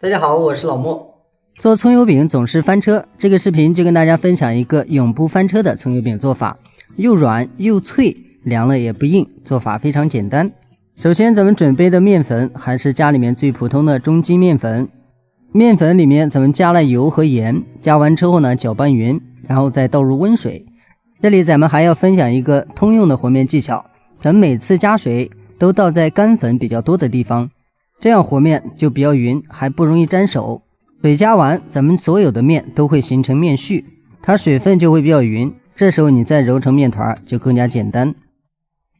大家好，我是老莫。做葱油餅总是翻车，这个视頻就跟大家分享一個永不翻車的蔥油餅做法，又軟又脆，涼了也不硬，做法非常簡單。首先咱們準備的麵粉還是家裡面最普通的中筋麵粉，麵粉裡面咱們加了油和鹽，加完之後呢攪拌勻，然後再倒入溫水。這裡咱們還要分享一個通用的和麵技巧，咱們每次加水都倒在乾粉比較多的地方，這樣和麵就比較勻，還不容易沾手。水加完，咱們所有的麵都會形成麵絮，它水分就會比較勻，這時候你再揉成麵團就更加簡單。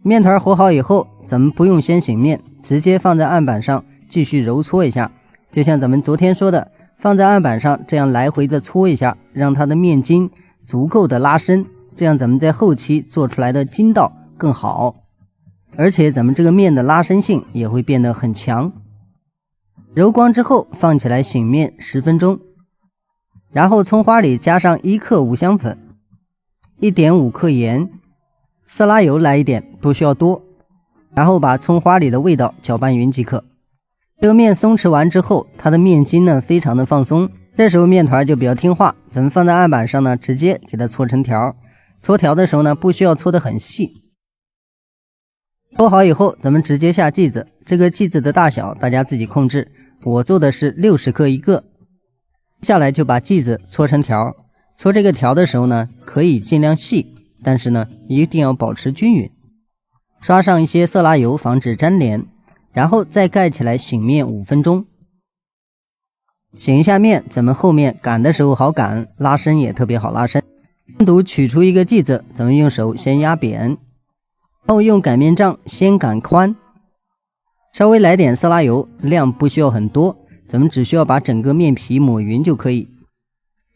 麵團和好以後，咱們不用先醒麵，直接放在案板上繼續揉搓一下，就像咱們昨天說的，放在案板上這樣來回的搓一下，讓它的麵筋足夠的拉伸，這樣咱們在後期做出來的筋道更好，而且咱們這個麵的拉伸性也會變得很強。揉光之後放起來醒麵10分鐘，然後蔥花裡加上1克五香粉， 1.5 克鹽，色拉油來一點，不需要多，然後把蔥花裡的味道攪拌勻即可。這個麵鬆弛完之後，它的麵筋呢非常的放鬆，這時候麵團就比較聽話，咱們放在案板上呢直接給它搓成條，搓條的時候呢不需要搓得很細。搓好以後咱們直接下劑子，這個劑子的大小大家自己控制，我做的是60克一個。下來就把劑子搓成條，搓這個條的時候呢可以盡量細，但是呢一定要保持均勻。刷上一些色拉油防止粘連，然後再蓋起來醒麵5分鐘。醒一下麵，咱們後面擀的時候好擀，拉伸也特別好拉伸。單獨取出一個劑子，咱們用手先壓扁，然後用擀麵杖先擀寬，稍微來點色拉油，量不需要很多，咱們只需要把整個麵皮抹勻就可以。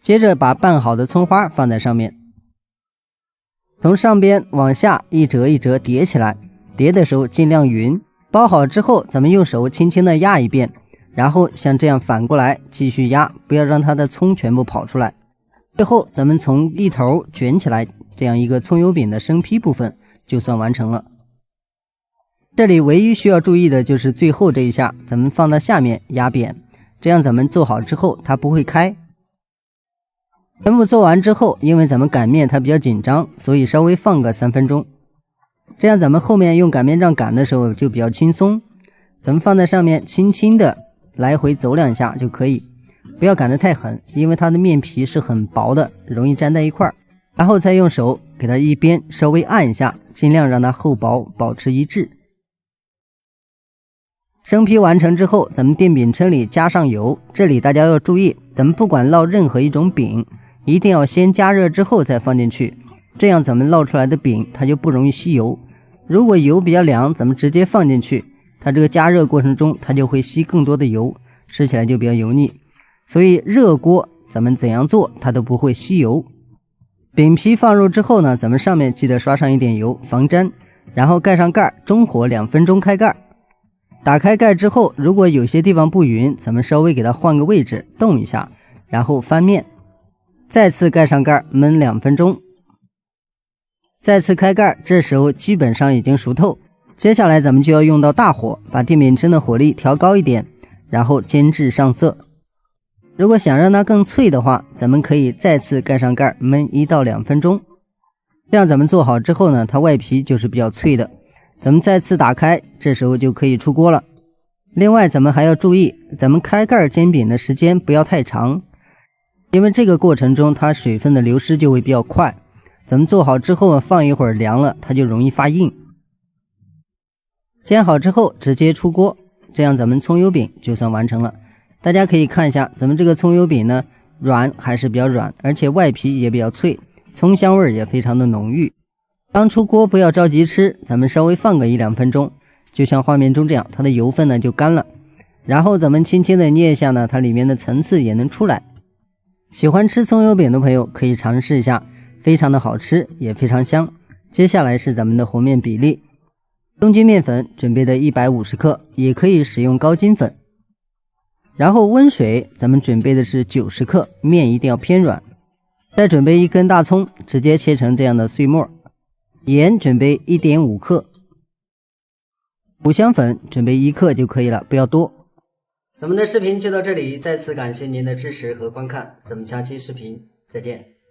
接着把拌好的蔥花放在上面，從上邊往下一折一折疊起來，疊的時候盡量勻。包好之後，咱們用手輕輕的壓一遍，然後像這樣反過來繼續壓，不要讓它的蔥全部跑出來。最後咱們從一頭捲起來，這樣一個蔥油餅的生坯部分就算完成了。這裡唯一需要注意的就是最後這一下，咱們放到下面壓扁，這樣咱們做好之後它不會開。全部做完之後，因為咱們擀麵它比較緊張，所以稍微放個3分鐘，這樣咱們後面用擀麵杖擀的時候就比較輕鬆。咱們放在上面輕輕的來回走2下就可以，不要擀得太狠，因為它的麵皮是很薄的，容易粘在一塊兒。然後再用手給它一邊稍微按一下，盡量讓它厚薄保持一致。生坯完成之後，咱們電餅铛裡加上油，這裡大家要注意，咱們不管烙任何一種餅，一定要先加熱之後再放進去，這樣咱們烙出來的餅它就不容易吸油。如果油比較涼，咱們直接放進去，它這個加熱過程中它就會吸更多的油，吃起來就比較油膩。所以熱鍋咱們怎樣做它都不會吸油。餅皮放入之後呢，咱們上面記得刷上一點油防粘，然後蓋上蓋，中火2分鐘開蓋。打開蓋之後，如果有些地方不勻，咱們稍微給它換個位置動一下，然後翻面，再次蓋上蓋燜2分鐘，再次開蓋，這時候基本上已經熟透。接下來咱們就要用到大火，把電餅铛的火力調高一點，然後煎至上色。如果想讓它更脆的話，咱們可以再次蓋上蓋燜1到2分鐘，這樣咱們做好之後呢，它外皮就是比較脆的。咱們再次打開，這時候就可以出鍋了。另外咱們還要注意，咱們開蓋煎餅的時間不要太長，因為這個過程中它水分的流失就會比較快，咱們做好之後放一會兒涼了，它就容易發硬。煎好之後直接出鍋，這樣咱們蔥油餅就算完成了。大家可以看一下，咱們這個蔥油餅呢，軟還是比較軟，而且外皮也比較脆，蔥香味也非常的濃郁。剛出鍋不要着急吃，咱們稍微放個1、2分鐘，就像畫面中這樣，它的油分呢就乾了。然後咱們輕輕的捏一下呢，它裡面的層次也能出來。喜歡吃蔥油餅的朋友可以嘗試一下，非常的好吃，也非常香。接下來是咱們的和麵比例，中筋麵粉準備的150克，也可以使用高筋粉。然後溫水咱們準備的是90克，麵一定要偏軟。再準備1根大蔥，直接切成這樣的碎末。鹽準備1.5克，五香粉準備1克就可以了，不要多。咱們的視頻就到這裡，再次感謝您的支持和觀看，咱們下期视頻再見。